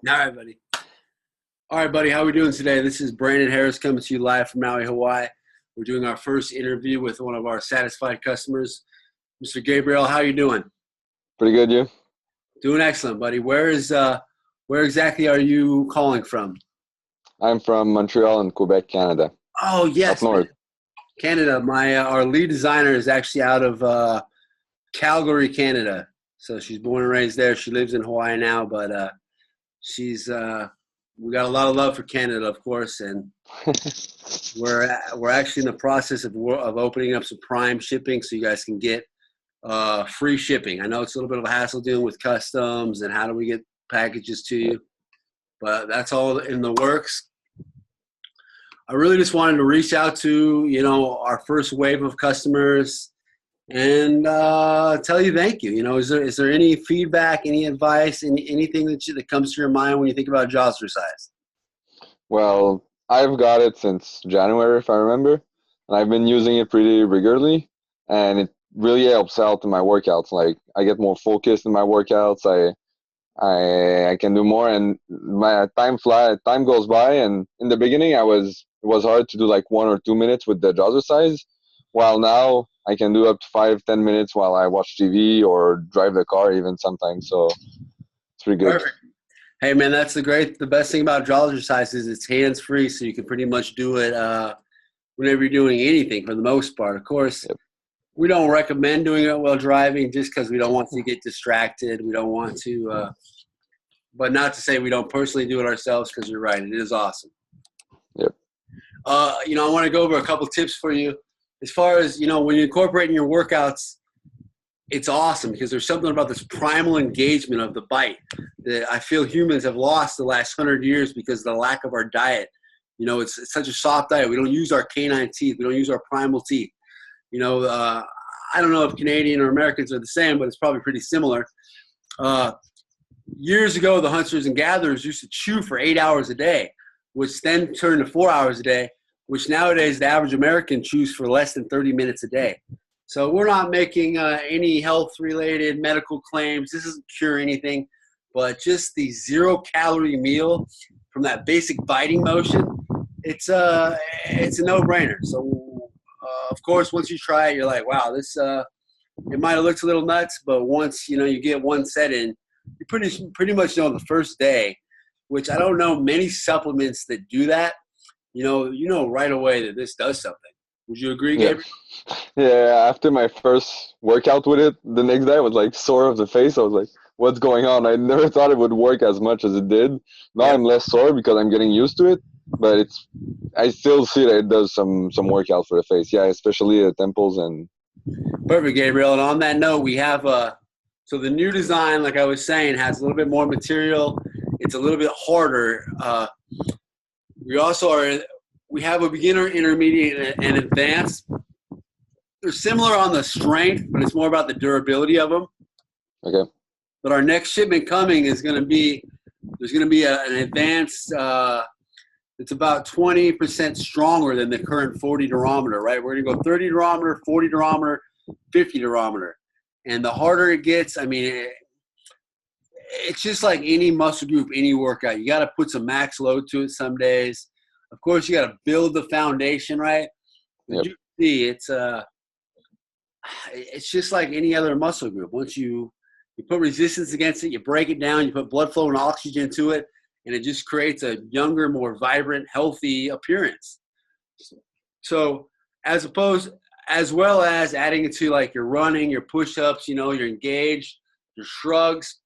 All right, buddy. All right, buddy. How are we doing today? This is Brandon Harris coming to you live from Maui, Hawaii. We're doing our first interview with one of our satisfied customers, Mr. Gabriel. How are you doing? Pretty good, you? Doing excellent, buddy. Where exactly are you calling from? I'm from Montreal and Quebec, Canada. Oh, Up yes, man. north. Canada. Our lead designer is actually out of Calgary, Canada. So she's born and raised there. She lives in Hawaii now, but she's we got a lot of love for Canada, of course, and we're actually in the process of opening up some Prime shipping, so you guys can get free shipping. I know it's a little bit of a hassle dealing with customs and how do we get packages to you, but that's all in the works. I really just wanted to reach out to our first wave of customers and tell you thank you. Is there any feedback, any advice, anything that comes to your mind when you think about Jawzrsize? Well, I've got it since January, if I remember, and I've been using it pretty regularly, and it really helps out in my workouts. Like, I get more focused in my workouts. I can do more, and my time goes by. And in the beginning, it was hard to do like 1 or 2 minutes with the Jawzrsize, while now I can do up to 5-10 minutes while I watch TV or drive the car even sometimes. So it's pretty good. Perfect. Hey, man, that's the best thing about Jawzrsize is it's hands-free, so you can pretty much do it whenever you're doing anything for the most part. Of course, Yep. We don't recommend doing it while driving just because we don't want to get distracted. We don't want to, but not to say we don't personally do it ourselves, because you're right, it is awesome. Yep. I want to go over a couple tips for you. As far as, when you incorporate in your workouts, it's awesome because there's something about this primal engagement of the bite that I feel humans have lost the last 100 years because of the lack of our diet. It's such a soft diet. We don't use our canine teeth. We don't use our primal teeth. I don't know if Canadian or Americans are the same, but it's probably pretty similar. Years ago, the hunters and gatherers used to chew for 8 hours a day, which then turned to 4 hours a day, which nowadays the average American chews for less than 30 minutes a day. So we're not making any health-related medical claims. This doesn't cure anything, but just the zero-calorie meal from that basic biting motion, it's a no-brainer. So, of course, once you try it, you're like, wow, this it might have looked a little nuts, but once you get one set in, you pretty much know the first day, which I don't know many supplements that do that. Right away that this does something. Would you agree, Gabriel? Yeah, after my first workout with it, the next day I was like sore of the face. I was like, what's going on? I never thought it would work as much as it did. Now I'm less sore because I'm getting used to it, but I still see that it does some workout for the face. Yeah, especially the temples and. Perfect, Gabriel. And on that note, we have so the new design, like I was saying, has a little bit more material. It's a little bit harder. We have a beginner, intermediate, and advanced. They're similar on the strength, but it's more about the durability of them. Okay. But our next shipment coming is going to be, there's going to be an advanced, it's about 20% stronger than the current 40 durometer, right? We're going to go 30 durometer, 40 durometer, 50 durometer. And the harder it gets, it's just like any muscle group, any workout. You got to put some max load to it some days. Of course, you got to build the foundation, right? Yep. You see, it's just like any other muscle group. Once you put resistance against it, you break it down, you put blood flow and oxygen to it, and it just creates a younger, more vibrant, healthy appearance. So as well as adding it to like your running, your push-ups, your engaged, your shrugs.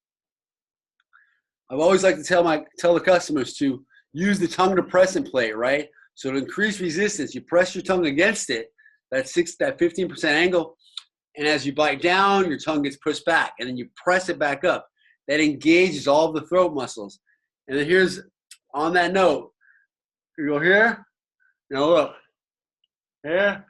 I've always liked to tell the customers to use the tongue depressant plate, right? So to increase resistance, you press your tongue against it, that 15% angle, and as you bite down, your tongue gets pushed back, and then you press it back up. That engages all of the throat muscles. And then here's, on that note, you go here, now look, here.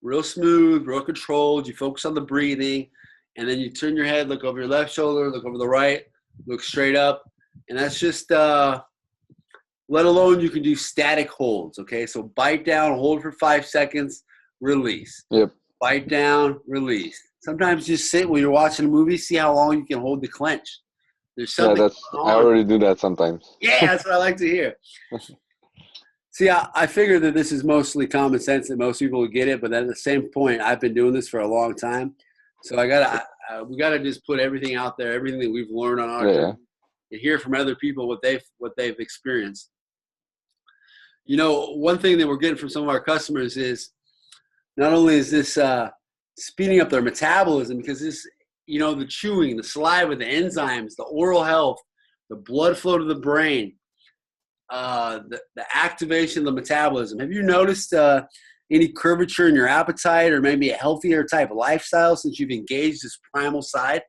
Real smooth, real controlled. You focus on the breathing, and then you turn your head, look over your left shoulder, look over the right, look straight up. And that's just, let alone you can do static holds, okay? So bite down, hold for 5 seconds, release. Yep. Bite down, release. Sometimes just sit when you're watching a movie, see how long you can hold the clench. There's something I already do that sometimes. Yeah, that's what I like to hear. See, I figure that this is mostly common sense that most people would get it, but at the same point, I've been doing this for a long time. So we gotta just put everything out there, everything that we've learned on our journey, and hear from other people what they've experienced. You know, one thing that we're getting from some of our customers is not only is this speeding up their metabolism, because this, you know, the chewing, the saliva, the enzymes, the oral health, the blood flow to the brain, the activation of the metabolism. Have you noticed any curvature in your appetite or maybe a healthier type of lifestyle since you've engaged this primal side?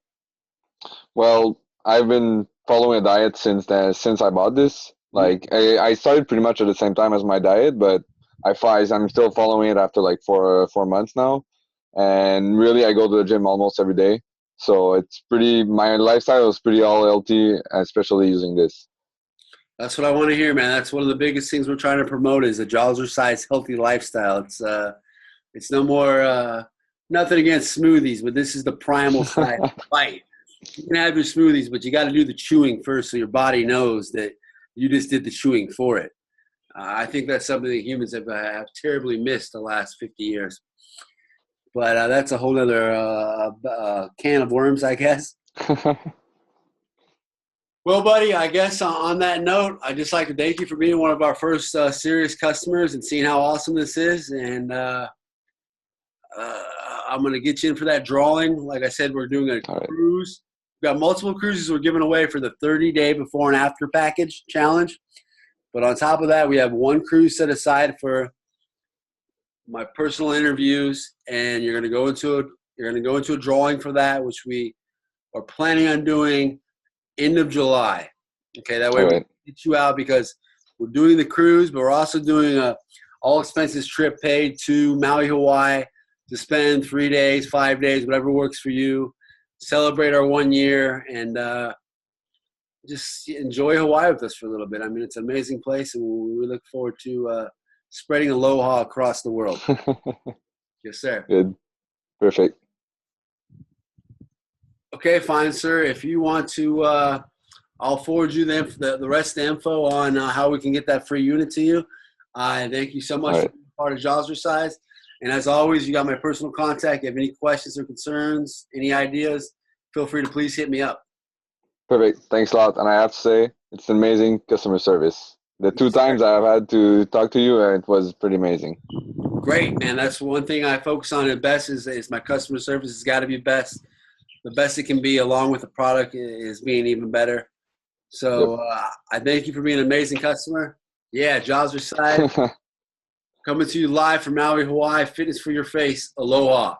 Well, I've been following a diet since I bought this. Like I started pretty much at the same time as my diet, but I'm still following it after like 4 months now. And really, I go to the gym almost every day. So my lifestyle is pretty all healthy, especially using this. That's what I want to hear, man. That's one of the biggest things we're trying to promote is a Jawzrsize healthy lifestyle. It's no more, nothing against smoothies, but this is the primal side of the fight. You can have your smoothies, but you got to do the chewing first so your body knows that you just did the chewing for it. I think that's something that humans have terribly missed the last 50 years. But that's a whole other can of worms, I guess. Well, buddy, I guess on that note, I'd just like to thank you for being one of our first serious customers and seeing how awesome this is. And I'm going to get you in for that drawing. Like I said, we're doing a cruise. We've got multiple cruises we're giving away for the 30-day before and after package challenge. But on top of that, we have one cruise set aside for my personal interviews, and you're going to go into a drawing for that, which we are planning on doing end of July. Okay, that way we can get you out because we're doing the cruise, but we're also doing a all expenses trip paid to Maui, Hawaii to spend 3 days, 5 days, whatever works for you. Celebrate our 1 year and just enjoy Hawaii with us for a little bit. I mean, it's an amazing place, and we look forward to spreading aloha across the world. Yes, sir. Good. Perfect. Okay, fine, sir. If you want to, I'll forward you the rest of the info on how we can get that free unit to you. Thank you so much for being part of Jawzrsize. And as always, you got my personal contact. If you have any questions or concerns, any ideas, feel free to please hit me up. Perfect. Thanks a lot. And I have to say, it's amazing customer service. The 2 times I've had to talk to you, it was pretty amazing. Great, man. That's one thing I focus on at best is my customer service has got to be best. The best it can be along with the product is being even better. So I thank you for being an amazing customer. Yeah, Jawzrsize coming to you live from Maui, Hawaii. Fitness for your face. Aloha.